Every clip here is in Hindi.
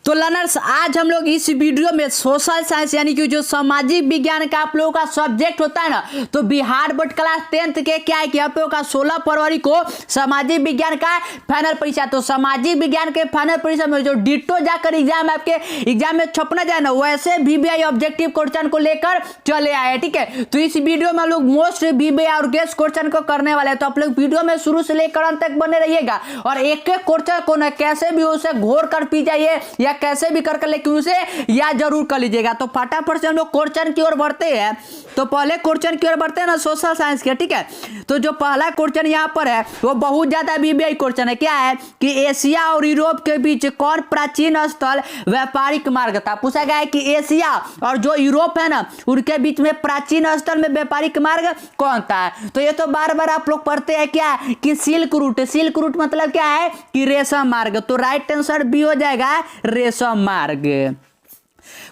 तो लर्नर्स आज हम लोग इस वीडियो में सोशल साइंस यानी कि जो सामाजिक विज्ञान का आप लोगों का सब्जेक्ट होता है ना, तो बिहार बोर्ड क्लास 10th के क्या है कि आप लोगों का 16 फरवरी को सामाजिक विज्ञान का फाइनल परीक्षा। तो सामाजिक विज्ञान के फाइनल परीक्षा में जो डिट्टो जाकर एग्जाम आपके एग्जाम में छपना जाए ना, वैसे VBI ऑब्जेक्टिव क्वेश्चन को लेकर चले आए। ठीक है, तो इस वीडियो में लोग मोस्ट VBI और गेस्ट क्वेश्चन को करने वाले हैं। तो आप लोग वीडियो में शुरू से लेकर अंत तक बने रहिएगा और एक एक क्वेश्चन को ना कैसे भी उसे घोर कर पी जाइए या कैसे भी कर लेकिन उसे याद जरूर कर लीजिएगा। तो फटाफट से हम लोग क्वेश्चन की ओर बढ़ते हैं। तो पहले क्वेश्चन की ओर बढ़ते हैं ना सोशल साइंस के। ठीक है, तो जो पहला क्वेश्चन यहाँ पर है वो बहुत ज्यादा VBI क्वेश्चन है। क्या है कि एशिया और यूरोप के बीच कौन प्राचीन स्थल व्यापारिक मार्ग था। पूछा गया है कि एशिया और जो यूरोप है ना, उनके बीच में प्राचीन स्थल में व्यापारिक मार्ग कौन था। तो ये तो बार बार आप लोग पढ़ते हैं क्या कि सिल्क रूट। सिल्क रूट मतलब क्या है कि रेशम मार्ग। तो राइट आंसर बी हो जाएगा रेशम मार्ग।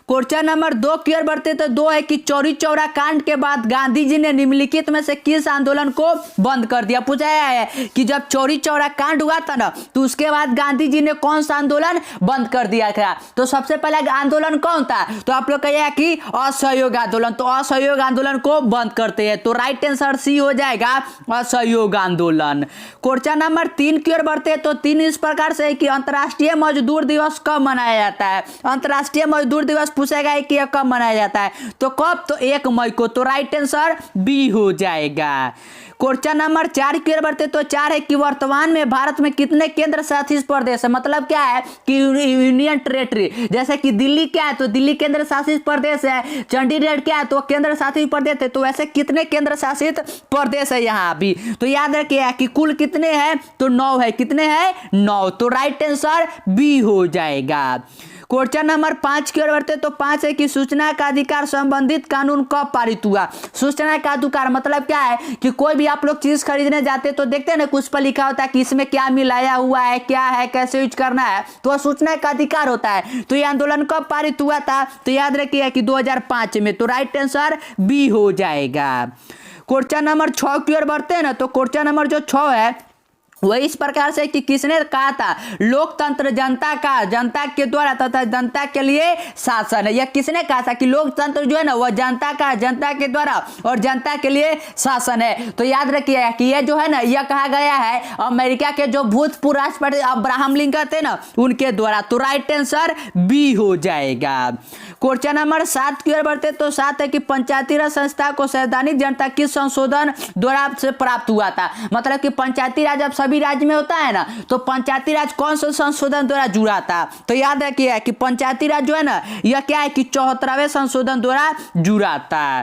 क्वेश्चन नंबर 2 की ओर बढ़ते तो 2 है कि चौरी चौरा कांड के बाद गांधी जी ने निम्नलिखित में से किस आंदोलन को बंद कर दिया। पूछा है कि जब चौरी चौरा कांड हुआ था ना, तो उसके बाद गांधी जी ने कौन सा आंदोलन बंद कर दिया था। तो सबसे पहला आंदोलन कौन था, तो आप लोग कहिए कि असहयोग आंदोलन। तो असहयोग आंदोलन को बंद करते हैं। तो राइट आंसर सी हो जाएगा असहयोग आंदोलन। क्वेश्चन नंबर 3 की ओर बढ़ते हैं तो 3 इस प्रकार से कि अंतर्राष्ट्रीय मजदूर दिवस कब मनाया जाता है। अंतर्राष्ट्रीय मजदूर दिवस पूछा गया है कि कब मनाया जाता है। तो कब, तो 1 मई को। तो राइट आंसर बी हो जाएगा। क्वेश्चन नंबर 4 की ओर बढ़ते तो 4 है कि वर्तमान में भारत में कितने केंद्र शासित प्रदेश है। मतलब क्या है कि यूनियन टेरेटरी। जैसे कि दिल्ली क्या है, तो दिल्ली केंद्र शासित प्रदेश है। चंडीगढ़ क्या है, तो केंद्र शासित प्रदेश है। तो वैसे कितने केंद्र शासित प्रदेश है यहाँ भी, तो याद रखिए कि कुल कितने हैं, तो 9 है। कितने हैं, 9। तो राइट आंसर बी हो जाएगा। क्वेश्चन नंबर 5 की ओर बढ़ते तो 5 है कि सूचना का अधिकार संबंधित कानून कब पारित हुआ। सूचना का अधिकार मतलब क्या है कि कोई भी आप लोग चीज खरीदने जाते तो देखते हैं ना, कुछ पर लिखा होता है कि इसमें क्या मिलाया हुआ है, क्या है, कैसे यूज करना है। तो सूचना का अधिकार होता है। तो ये आंदोलन कब पारित हुआ था, तो याद रखिए कि 2005 में। तो राइट आंसर बी हो जाएगा। क्वेश्चन नंबर 6 की ओर बढ़ते हैं ना, तो क्वेश्चन नंबर जो 6 है वह इस प्रकार से कि किसने कहा था लोकतंत्र जनता का, जनता के द्वारा तथा जनता के लिए शासन है। यह किसने कहा था कि लोकतंत्र जो है ना वह जनता का, जनता के द्वारा और जनता के लिए शासन है। तो याद रखिए कि यह जो है ना, यह कहा गया है अमेरिका के जो भूतपूर्व राष्ट्रपति अब्राहम लिंकन थे ना, उनके द्वारा। तो राइट आंसर बी हो जाएगा। क्वेश्चन नंबर 7 की ओर बढ़ते तो 7 है कि पंचायती राज संस्था को संवैधानिक जनता किस संशोधन द्वारा से प्राप्त हुआ था। मतलब कि पंचायती राज अब सभी राज्य में होता है ना, तो पंचायती राज कौन सा संशोधन द्वारा जुड़ा था। तो याद रखिए कि पंचायती राज जो है ना, यह क्या है कि 74वें संशोधन द्वारा जुड़ा था।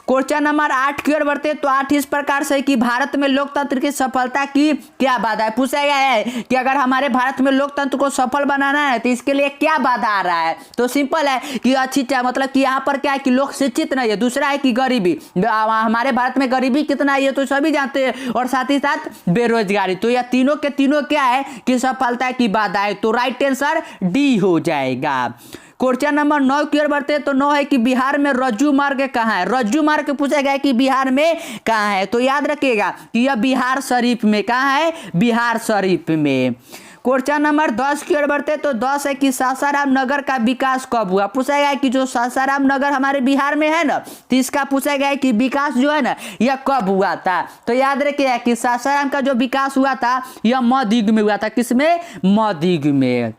क्वेश्चन नंबर 8 की ओर बढ़ते तो 8 इस प्रकार से कि भारत में लोकतंत्र की सफलता की क्या बाधा है। पूछा गया है कि अगर हमारे भारत में लोकतंत्र को सफल बनाना है तो इसके लिए क्या बाधा आ रहा है। तो सिंपल है कि अच्छी, मतलब कि यहाँ पर क्या है कि लोग शिक्षित नहीं है। दूसरा है कि गरीबी, हमारे भारत में गरीबी कितना है ये तो सभी जानते हैं, और साथ ही साथ बेरोजगारी। तो यह तीनों के तीनों क्या है कि सफलता की बाधा है। तो राइट आंसर डी हो जाएगा। क्वेश्चन नंबर 9 की ओर बढ़ते तो 9 है कि बिहार में रज्जू मार्ग कहाँ है। रज्जू मार्ग पूछा गया है कि बिहार में कहाँ है। तो याद रखिएगा कि यह बिहार शरीफ में, कहाँ है, बिहार शरीफ में। क्वेश्चन नंबर 10 की ओर बढ़ते तो 10 है कि सासाराम नगर का विकास कब हुआ। पूछा गया है कि जो सासाराम नगर हमारे बिहार में है ना, तो इसका पूछा गया है कि विकास जो है ना यह कब हुआ था। तो याद रखिए कि सासाराम का जो विकास हुआ था यह मध्य युग में हुआ था। किसमें, मध्य युग में।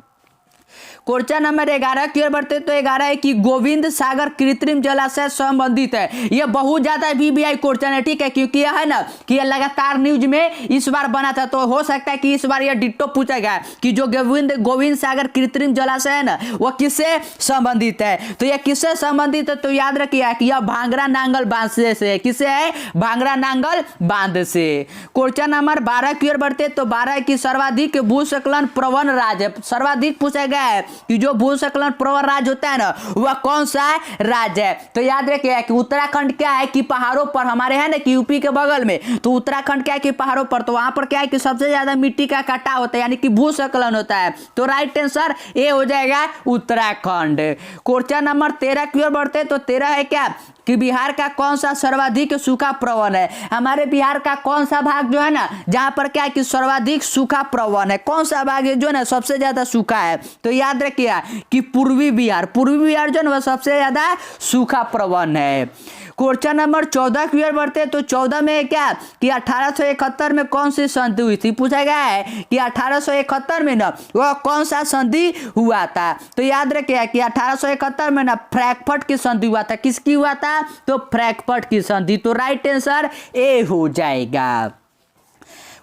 क्वेश्चन नंबर 11 की ओर बढ़ते तो 11 है कि गोविंद सागर कृत्रिम जलाशय संबंधित है। यह बहुत ज्यादा VBI क्वेश्चन है। ठीक है, क्योंकि यह है ना कि यह लगातार न्यूज में इस बार बना था, तो हो सकता है कि इस बार यह डिट्टो पूछा गया कि जो गोविंद सागर कृत्रिम जलाशय है ना वह किससे संबंधित है। तो यह किससे संबंधित है, तो याद रखिए कि यह भांगरा नांगल बांध से। किससे है, भांगरा नांगल बांध से। क्वेश्चन नंबर 12 की ओर बढ़ते तो 12 है कि सर्वाधिक भूस्खलन प्रवण राज्य। सर्वाधिक पूछा गया है कि जो भूस्खलन प्रवण राज्य होता है ना वह कौन सा राज्य है। तो याद रखिए कि उत्तराखंड क्या है कि पहाड़ों पर, हमारे है ना कि यूपी के बगल में, तो उत्तराखंड क्या है कि पहाड़ों पर, तो वहां पर क्या है कि सबसे ज्यादा मिट्टी का कटाव होता है यानी कि भूस्खलन होता है। तो राइट आंसर ए हो जाएगा उत्तराखंड। क्वेश्चन नंबर 13 की ओर बढ़ते तो 13 है क्या कि बिहार का कौन सा सर्वाधिक सूखा प्रवण है। हमारे बिहार का कौन सा भाग जो है ना जहां पर क्या है कि सर्वाधिक सूखा प्रवण है, कौन सा भाग है जो है ना सबसे ज्यादा सूखा है। तो याद रखिए कि पूर्वी बिहार जो है ना वह सबसे ज्यादा सूखा प्रवण है। क्वेश्चन नंबर 14 की ओर बढ़ते हैं। तो 14 में क्या कि 1871 में कौन सी संधि हुई थी, पूछा गया है कि 1871 में ना वह कौन सा संधि हुआ था। तो याद रखिए कि 1871 में ना फ्रैंकफर्ट की संधि हुआ था। किसकी हुआ था, तो फ्रैंकफर्ट की संधि। तो राइट आंसर ए हो जाएगा।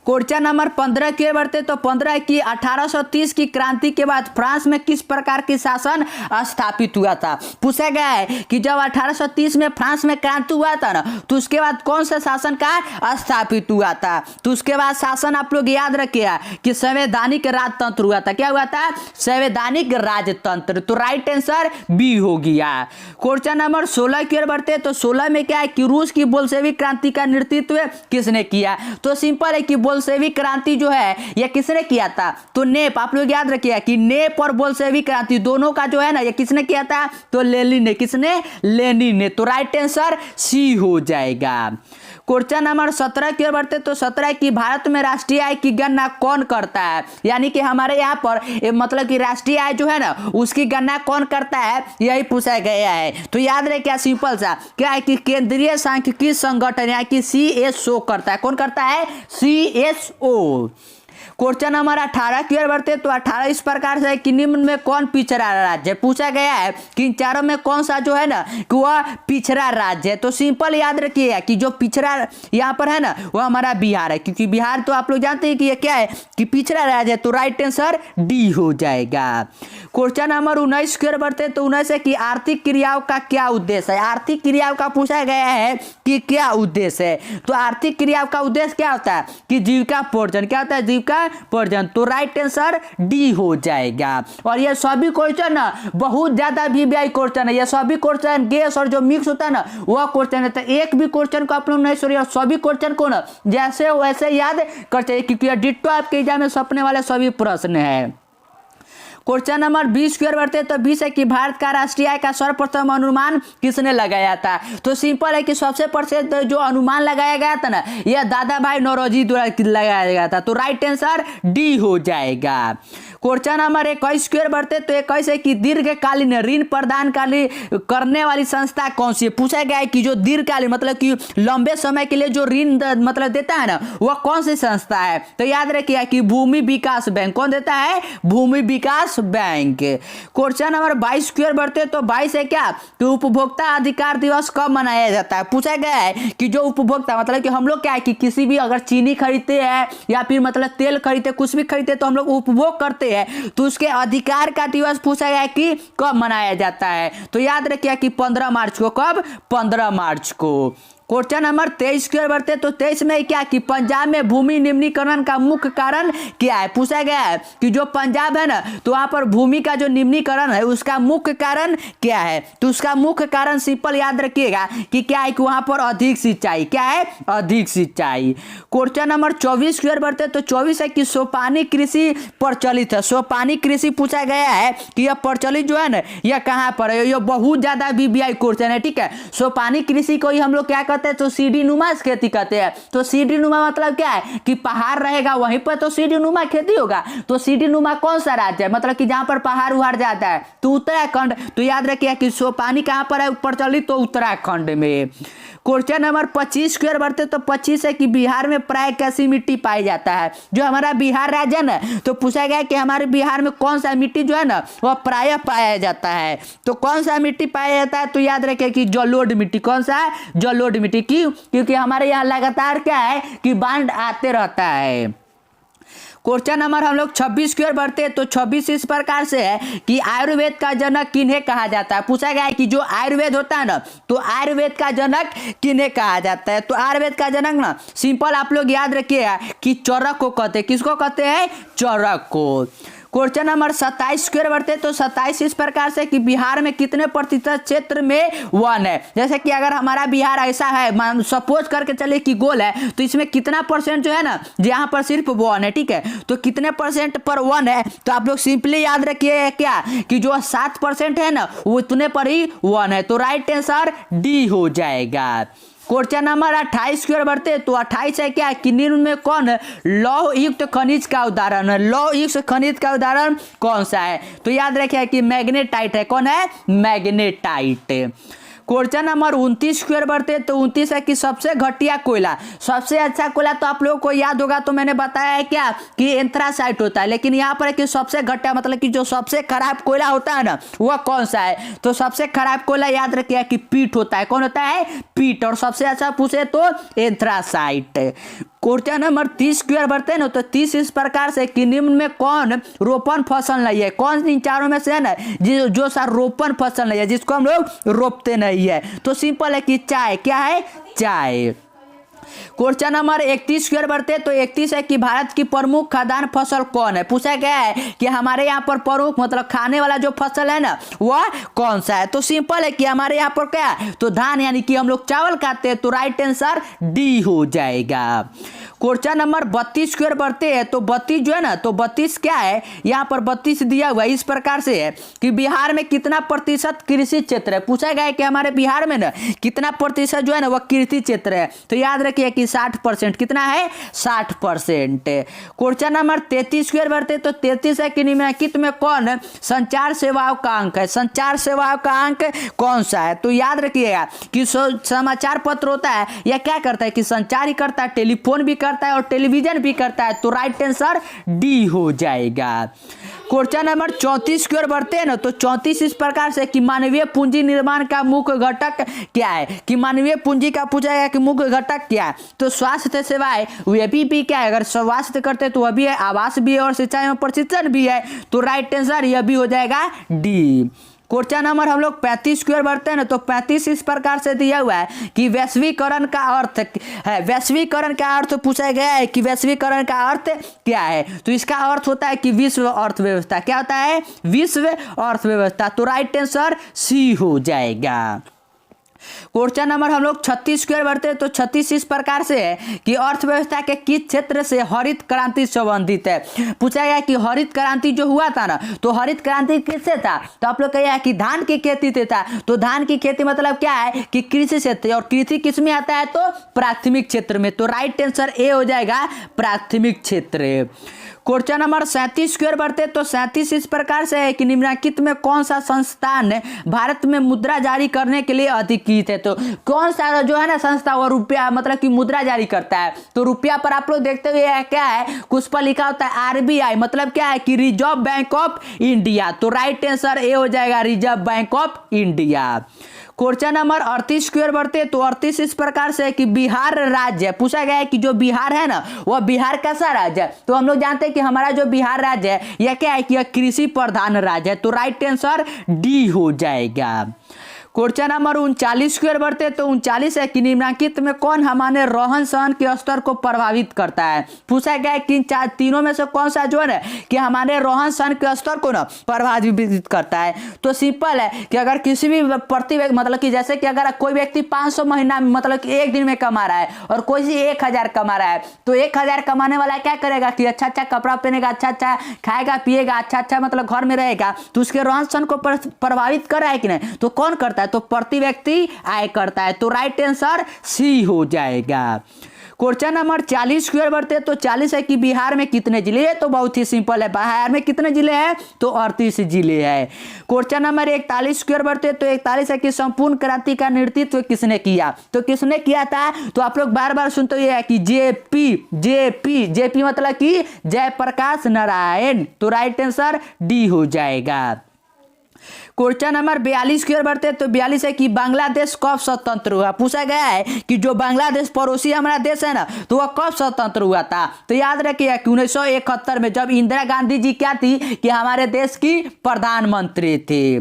क्वेश्चन नंबर 15 की ओर बढ़ते तो 15 की 1830 की क्रांति के बाद फ्रांस में किस प्रकार की शासन स्थापित हुआ था। पूछा गया है कि जब 1830 में फ्रांस में क्रांति हुआ था ना तो उसके बाद कौन सा शासन का स्थापित हुआ था। तो उसके बाद शासन आप लोग याद रखिए कि संवैधानिक राजतंत्र हुआ था। क्या हुआ था, संवैधानिक राजतंत्र। तो राइट आंसर बी हो गया। क्वेश्चन नंबर 16 की ओर बढ़ते तो 16 में क्या है कि रूस की बोल्शेविक क्रांति का नेतृत्व किसने किया। तो सिंपल है कि बोल्शेविक क्रांति जो है यह किसने किया था, तो नेप। आप लोग याद रखिए कि नेप और बोल्शेविक क्रांति दोनों का जो है ना यह किसने किया था, तो लेनिन ने। किसने, लेनिन ने। तो राइट आंसर सी हो जाएगा। क्वेश्चन नंबर 17 की ओर बढ़ते तो 17 की भारत में राष्ट्रीय आय की गणना कौन करता है। यानी कि हमारे यहाँ पर मतलब कि राष्ट्रीय आय जो है ना उसकी गणना कौन करता है, यही पूछा गया है। तो याद रहे क्या, सिंपल सा क्या है कि केंद्रीय सांख्यिकी संगठन यानी कि CSO करता है। कौन करता है, CSO। क्वेश्चन नंबर 18 की ओर बढ़ते तो 18 इस प्रकार से कि निम्न में कौन पिछड़ा राज्य है। पूछा गया है कि इन चारों में कौन सा जो है ना कि वह पिछड़ा राज्य है। तो सिंपल याद रखिए कि जो पिछड़ा यहाँ पर है ना वह हमारा बिहार है, क्योंकि बिहार तो आप लोग जानते हैं कि ये क्या है कि पिछड़ा राज्य है। तो राइट आंसर डी हो जाएगा। क्वेश्चन नंबर 19 की ओर बढ़ते तो 19 है कि आर्थिक क्रियाओं का क्या उद्देश्य है। आर्थिक क्रियाओं का पूछा गया है कि क्या उद्देश्य है। तो आर्थिक क्रियाओं का उद्देश्य क्या होता है कि जीविका पोर्जन। क्या होता है, जीविका पोर्जन। तो राइट आंसर डी हो जाएगा। और ये सभी क्वेश्चन ना बहुत ज्यादा VVI क्वेश्चन है। ये सभी क्वेश्चन गैस और जो मिक्स होता है ना वह क्वेश्चन है। एक भी क्वेश्चन को आप लोग नहीं छोड़िए, सभी क्वेश्चन को ना जैसे वैसे याद कर चाहिए, क्योंकि डिट्टो आपके एग्जाम में सपने वाले सभी प्रश्न है। क्वेश्चन नंबर 20 की ओर बढ़ते तो 20 है कि भारत का राष्ट्रीय आय का सर्वप्रथम अनुमान किसने लगाया था। तो सिंपल है कि सबसे प्रसिद्ध जो अनुमान लगाया गया था ना यह दादा भाई नौरोजी द्वारा लगाया गया था। तो राइट आंसर डी हो जाएगा। क्वेश्चन नंबर 21 की ओर बढ़ते तो 21 है कि दीर्घकालीन ऋण प्रदान करने वाली संस्था कौन सी है। पूछा गया है कि जो दीर्घकालीन मतलब कि लंबे समय के लिए जो ऋण मतलब देता है ना वह कौन सी संस्था है। तो याद रखिए कि भूमि विकास बैंक। कौन देता है, भूमि विकास बैंक। क्वेश्चन नंबर 22 की ओर बढ़ते तो 22 है क्या कि उपभोक्ता अधिकार दिवस कब मनाया जाता है। पूछा गया है कि जो उपभोक्ता मतलब कि हम लोग क्या है कि किसी भी अगर चीनी खरीदते हैं या फिर मतलब तेल खरीदते कुछ भी खरीदते तो हम लोग उपभोग करते हैं, तो उसके अधिकार का दिवस पूछा गया है कि कब मनाया जाता है। तो याद रखिए कि 15 मार्च को। कब, 15 मार्च को। क्वेश्चन नंबर 23 की ओर बढ़ते तो 23 में क्या कि पंजाब में भूमि निम्नीकरण का मुख्य कारण क्या है। पूछा गया है कि जो पंजाब है ना तो वहां पर भूमि का जो निम्नीकरण है उसका मुख्य कारण क्या है। तो उसका मुख्य कारण सिंपल याद रखिएगा कि क्या है कि वहां पर अधिक सिंचाई। क्या है, अधिक सिंचाई। क्वेश्चन नंबर 24 की ओर बढ़ते तो 24 है कि सोपानी कृषि प्रचलित है। सोपानी कृषि पूछा गया है कि यह प्रचलित जो है ना यह कहां पर है। यह बहुत ज्यादा VVI क्वेश्चन है, ठीक है। सोपानी कृषि को ही हम लोग क्या कहते हैं, तो सीढ़ी नुमा खेती कहते हैं। तो सीढ़ी नुमा मतलब क्या है कि पहाड़ रहेगा वहीं पर तो सीढ़ी नुमा खेती होगा। तो सीढ़ी नुमा कौन सा राज्य है, मतलब कि जहां पर पहाड़ उहाड़ जाता है, तो उत्तराखंड। तो याद रखिए कि सोपानी कहां पर है प्रचलित, तो उत्तराखंड में। क्वेश्चन नंबर 25 की ओर बढ़ते तो 25 है कि बिहार में प्राय कैसी मिट्टी पाई जाता है। जो हमारा बिहार राज्य है ना तो पूछा गया कि हमारे बिहार में कौन सा मिट्टी जो है ना वह प्राय पाया जाता है। तो कौन सा मिट्टी पाया जाता है, तो याद रखिए कि जलोढ़ मिट्टी। कौन सा है, जलोढ़ मिट्टी। क्यों, क्योंकि हमारे यहाँ लगातार क्या है कि बाढ़ आते रहता है। क्वेश्चन नंबर हम लोग 26 की ओर बढ़ते हैं तो 26 इस प्रकार से है कि आयुर्वेद का जनक किन्हें कहा जाता है। पूछा गया है कि जो आयुर्वेद होता है ना तो आयुर्वेद का जनक किन्हें कहा जाता है। तो आयुर्वेद का जनक ना सिंपल आप लोग याद रखिएगा कि चरक को कहते हैं। किसको कहते हैं, चरक को। क्वेश्चन नंबर 27 स्क्वायर बढ़ते तो 27 इस प्रकार से कि बिहार में कितने प्रतिशत क्षेत्र में वन है। जैसे कि अगर हमारा बिहार ऐसा है, सपोज करके चले कि गोल है, तो इसमें कितना परसेंट जो है ना, यहाँ पर सिर्फ वन है, ठीक है, तो कितने परसेंट पर वन है, तो आप लोग सिंपली याद रखिए क्या कि जो 7% है ना वो उतने पर ही वन है, तो राइट आंसर डी हो जाएगा। क्वेश्चन नंबर 28 की ओर बढ़ते तो 28 है क्या कि निम्न में कौन लौह युक्त खनिज का उदाहरण है। लौह युक्त खनिज का उदाहरण कौन सा है, तो याद रखिए कि मैग्नेटाइट है। कौन है, मैग्नेटाइट। क्वेश्चन नंबर 29 की ओर बढ़ते तो 29 है कि सबसे घटिया कोयला, सबसे अच्छा कोयला तो आप लोगों को याद होगा, तो मैंने बताया है क्या कि एंथ्रासाइट होता है, लेकिन यहाँ पर है कि सबसे घटिया मतलब कि जो सबसे खराब कोयला होता है ना वह कौन सा है, तो सबसे खराब कोयला याद रखिए कि पीट होता है। कौन होता है, पीट। और सबसे अच्छा पूछे तो एंथ्रासाइट। क्वेश्चन नंबर 30 की ओर बढ़ते हैं ना, तो 30 इस प्रकार से कि निम्न में कौन रोपण फसल नहीं है। कौन इन चारों में से है ना जो सा रोपण फसल नहीं है, जिसको हम लोग रोपते नहीं है, तो सिंपल है कि चाय। क्या है, चाय। क्वेश्चन नंबर 31 की ओर बढ़ते तो 31 है कि भारत की प्रमुख खाद्यान्न फसल कौन है। पूछा गया है कि हमारे यहाँ पर प्रमुख मतलब खाने वाला जो फसल है ना वह कौन सा है, तो सिंपल है कि हमारे यहाँ पर क्या है, तो धान, यानी कि हम लोग चावल खाते हैं, तो राइट आंसर डी हो जाएगा। क्वेश्चन नंबर 32 की ओर बढ़ते हैं तो 32 जो है ना, तो 32 क्या है, यहाँ पर 32 दिया हुआ है इस प्रकार से है कि बिहार में कितना प्रतिशत कृषि क्षेत्र है। पूछा गया है कि हमारे बिहार में ना कितना प्रतिशत जो है ना वह कृषि क्षेत्र है, तो याद रखिए कि 60%। कितना है, 60%। क्वेश्चन नंबर 33 की ओर बढ़ते तो 33 है कि निम्नलिखित में कौन संचार सेवाओं का अंक है। संचार सेवाओं का अंक कौन सा है, तो याद रखिएगा कि समाचार पत्र होता है यह क्या करता है कि संचार ही करता है, टेलीफोन भी करता है और टेलीविजन भी करता है, तो राइट आंसर डी हो जाएगा। क्वेश्चन नंबर 34 की ओर बढ़ते हैं ना, तो 34 इस प्रकार से कि मानवीय पूंजी निर्माण का मुख्य घटक क्या है, कि मानवीय पूंजी का पूछा गया कि मुख्य घटक क्या है, तो स्वास्थ्य सेवाएं वह भी क्या है, अगर स्वास्थ्य करते तो वह भी है, आवास भी है और सिंचाई एवं प्रशिक्षण भी है, तो राइट आंसर यह भी हो जाएगा डी। क्वेश्चन नंबर हम लोग 35 की ओर बढ़ते हैं ना, तो 35 इस प्रकार से दिया हुआ है कि वैश्वीकरण का अर्थ है। वैश्वीकरण का अर्थ पूछा गया है कि वैश्वीकरण का अर्थ क्या है, तो इसका अर्थ होता है कि विश्व अर्थव्यवस्था। क्या होता है, विश्व अर्थव्यवस्था, तो राइट आंसर सी हो जाएगा। क्वेश्चन नंबर हम लोग 36 की ओर बढ़ते हैं तो 36 इस प्रकार से है कि अर्थव्यवस्था के किस क्षेत्र से हरित क्रांति संबंधित है। पूछा गया कि हरित क्रांति जो हुआ था ना, तो हरित क्रांति किससे था, तो आप लोग कहिए कि धान की खेती से था, तो धान की खेती मतलब क्या है कि कृषि क्षेत्र, और कृषि किस में आता है, तो प्राथमिक क्षेत्र में, तो राइट आंसर ए हो जाएगा प्राथमिक क्षेत्र। क्वेश्चन नंबर 37 की ओर बढ़ते तो 37 इस प्रकार से है कि निम्नलिखित में कौन सा संस्थान भारत में मुद्रा जारी करने के लिए अधिकृत है, तो कौन सा जो है ना संस्था वो रुपया मतलब कि मुद्रा जारी करता है, तो रुपया पर आप लोग देखते हुए क्या है, कुछ पर लिखा होता है आरबीआई, मतलब क्या है कि रिजर्व बैंक ऑफ इंडिया, तो राइट आंसर ए हो जाएगा reserve bank of India. Question number 38 की ओर बढ़ते तो 38 इस प्रकार से है कि बिहार राज्य है। पूछा गया है कि जो बिहार है ना वह बिहार कैसा राज्य है, तो हम लोग जानते हैं कि हमारा जो बिहार राज्य है यह क्या है कि यह कृषि प्रधान राज्य है, तो राइट आंसर डी हो जाएगा। क्वेश्चन नंबर 39 की ओर बढ़ते तो 39 है कि निम्नलिखित में कौन हमारे रहन सहन के स्तर को प्रभावित करता है। पूछा गया है कि तीनों में से कौन सा जो है कि हमारे रहन सहन के स्तर को ना प्रभावित करता है, तो सिंपल है कि अगर किसी भी प्रति मतलब कि जैसे कि अगर कोई व्यक्ति 500 महीना मतलब कि एक दिन में कमा रहा है और कोई 1000 कमा रहा है, तो 1000 कमाने वाला क्या करेगा कि अच्छा अच्छा कपड़ा पहनेगा, अच्छा अच्छा खाएगा पिएगा, अच्छा अच्छा मतलब घर में रहेगा, तो उसके रहन सहन को प्रभावित कर रहा है कि नहीं, तो कौन करता है, तो प्रति व्यक्ति आय करता है, तो राइट आंसर सी हो जाएगा। क्वेश्चन नंबर 40 की ओर बढ़ते तो 40 है कि बिहार में कितने जिले हैं, तो बहुत ही सिंपल है, बिहार में कितने जिले हैं, तो 38 जिले हैं। क्वेश्चन नंबर 41 की ओर बढ़ते तो 41 है कि संपूर्ण क्रांति का नेतृत्व किसने किया, तो किसने किया था, तो आप लोग बार बार सुनते हुए कि जेपी मतलब कि जयप्रकाश नारायण, तो राइट आंसर डी हो जाएगा। क्वेश्चन नंबर 42 की ओर बढ़ते हैं। तो 42 है कि बांग्लादेश कब स्वतंत्र हुआ। पूछा गया है कि जो बांग्लादेश पड़ोसी हमारा देश है ना, तो वह कब स्वतंत्र हुआ था। तो याद रखिए कि 1971 में, जब इंदिरा गांधी जी क्या थी कि हमारे देश की प्रधानमंत्री थी।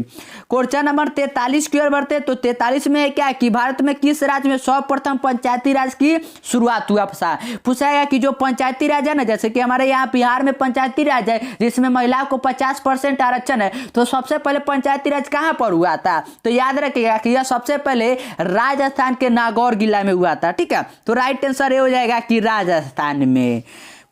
क्वेश्चन नंबर 43 की ओर बढ़ते हैं। तो 43 में क्या है कि भारत में किस राज्य में सर्वप्रथम पंचायती राज की शुरुआत हुआ। पूछा गया कि जो पंचायती राज है ना, जैसे कि हमारे यहाँ बिहार में पंचायती राज है जिसमें महिलाओं को 50% आरक्षण है, तो सबसे पहले पंचायती राज कहां पर हुआ था। तो याद रखिएगा कि यह सबसे पहले राजस्थान के नागौर जिला में हुआ था। ठीक है, तो राइट आंसर ये हो जाएगा कि राजस्थान में।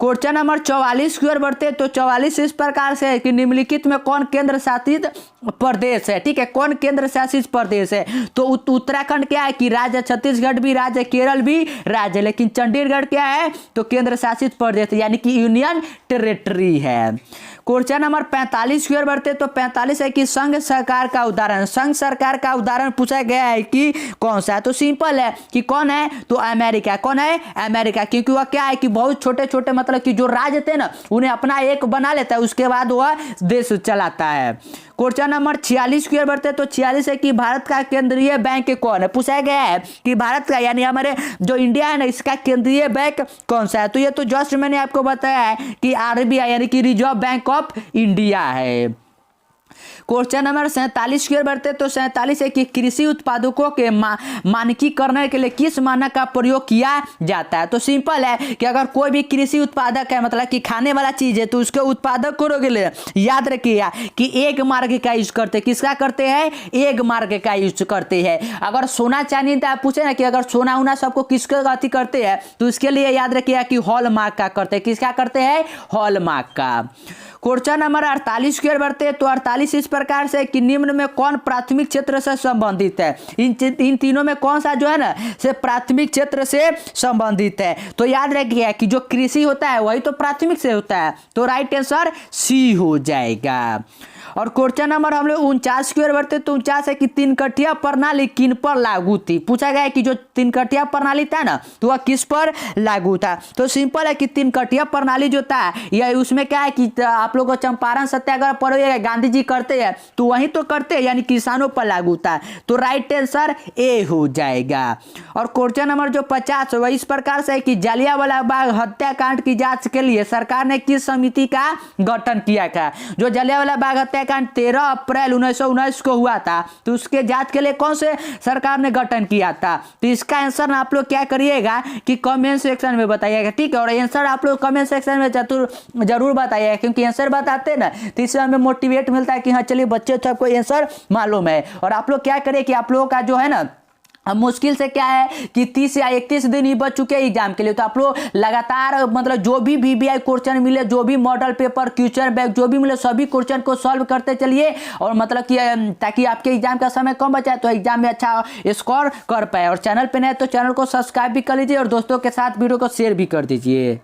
क्वेश्चन नंबर 44 की ओर बढ़ते हैं। तो 44 इस प्रकार से है कि निम्नलिखित में कौन केंद्र शासित प्रदेश है। ठीक है, कौन केंद्र शासित प्रदेश है। तो उत्तराखंड क्या है कि राज्य, छत्तीसगढ़ भी राज्य, केरल भी राज्य, लेकिन चंडीगढ़ क्या है तो केंद्र शासित प्रदेश यानी कि यूनियन टेरिटरी है। क्वेश्चन नंबर 45 की ओर बढ़ते तो 45 है कि संघ सरकार का उदाहरण। संघ सरकार का उदाहरण पूछा गया है कि कौन सा है। तो सिंपल है कि कौन है तो अमेरिका। कौन है अमेरिका, क्योंकि वह क्या है कि बहुत छोटे छोटे मतलब कि जो राज्य थे ना उन्हें अपना एक बना लेता है, उसके बाद वह देश चलाता है। क्वेश्चन नंबर 46 की ओर बढ़ते तो 46 है कि भारत का केंद्रीय बैंक कौन है। पूछा गया है कि भारत का यानी हमारे जो इंडिया है ना इसका केंद्रीय बैंक कौन सा है। तो ये तो जस्ट मैंने आपको बताया है कि आरबीआई यानी कि रिजर्व बैंक ऑफ इंडिया है। क्वेश्चन नंबर 47 की ओर बढ़ते तो 47 है कि कृषि उत्पादकों के मानकीकरण के लिए किस मानक का प्रयोग किया जाता है। तो सिंपल है कि अगर कोई भी कृषि उत्पादक है मतलब कि खाने वाला चीज है तो उसके उत्पादक के लिए याद रखिएगा कि एक मार्ग का यूज करते हैं। किसका करते हैं, एक मार्ग का यूज करते हैं। अगर सोना चांदी तो आप पूछे ना कि अगर सोना उना सबको किसके गति करते हैं तो उसके लिए याद रखिएगा कि हॉलमार्क का करते हैं। किसका करते हैं, हॉलमार्क का। क्वेश्चन नंबर 48 की ओर बढ़ते हैं। तो 48 इस प्रकार से कि निम्न में कौन प्राथमिक क्षेत्र से संबंधित है। इन तीनों में कौन सा जो है ना से प्राथमिक क्षेत्र से संबंधित है। तो याद रखिए कि जो कृषि होता है वही तो प्राथमिक से होता है। तो राइट आंसर सी हो जाएगा। और क्वेश्चन नंबर हम लोग 49 की ओर बढ़ते तो 49 है कि तीन कठिया प्रणाली किन पर लागू थी। पूछा गया है कि जो तीन कठिया प्रणाली था ना तो वह किस पर लागू था। तो सिंपल है कि तीन कठिया प्रणाली जो था यह उसमें क्या है कि आप लोग को चंपारण सत्याग्रह पर गांधी जी करते हैं तो वही तो करते हैं यानी किसानों पर लागू था। तो राइट आंसर ए हो जाएगा। और क्वेश्चन नंबर जो 50 वह इस प्रकार से है कि जलियांवाला बाग हत्याकांड की जांच के लिए सरकार ने किस समिति का गठन किया था। जो जलियांवाला बाग हत्याकांड 13 अप्रैल 1919 को हुआ था तो उसके जांच के लिए कौन से सरकार ने गठन किया था। तो इसका आंसर आप लोग क्या करिएगा कि कमेंट सेक्शन में बताइएगा। ठीक है, और आंसर आप लोग कमेंट सेक्शन में जरूर बताइएगा, क्योंकि आंसर बताते हैं ना तो इससे हमें मोटिवेट मिलता है कि हाँ चलिए बच्चे सबको आंसर मालूम है। और आप लोग क्या करिए कि आप लोगों का जो है ना अब मुश्किल से क्या है कि 30 या 31 दिन ही बच चुके हैं एग्जाम के लिए। तो आप लोग लगातार मतलब जो भी वीवीआई क्वेश्चन मिले, जो भी मॉडल पेपर, क्वेश्चन बैंक जो भी मिले सभी क्वेश्चन को सॉल्व करते चलिए। और मतलब कि ताकि आपके एग्जाम का समय कम बचा तो एग्जाम में अच्छा स्कोर कर पाए। और चैनल पे नए तो चैनल को सब्सक्राइब भी कर लीजिए और दोस्तों के साथ वीडियो को शेयर भी कर दीजिए।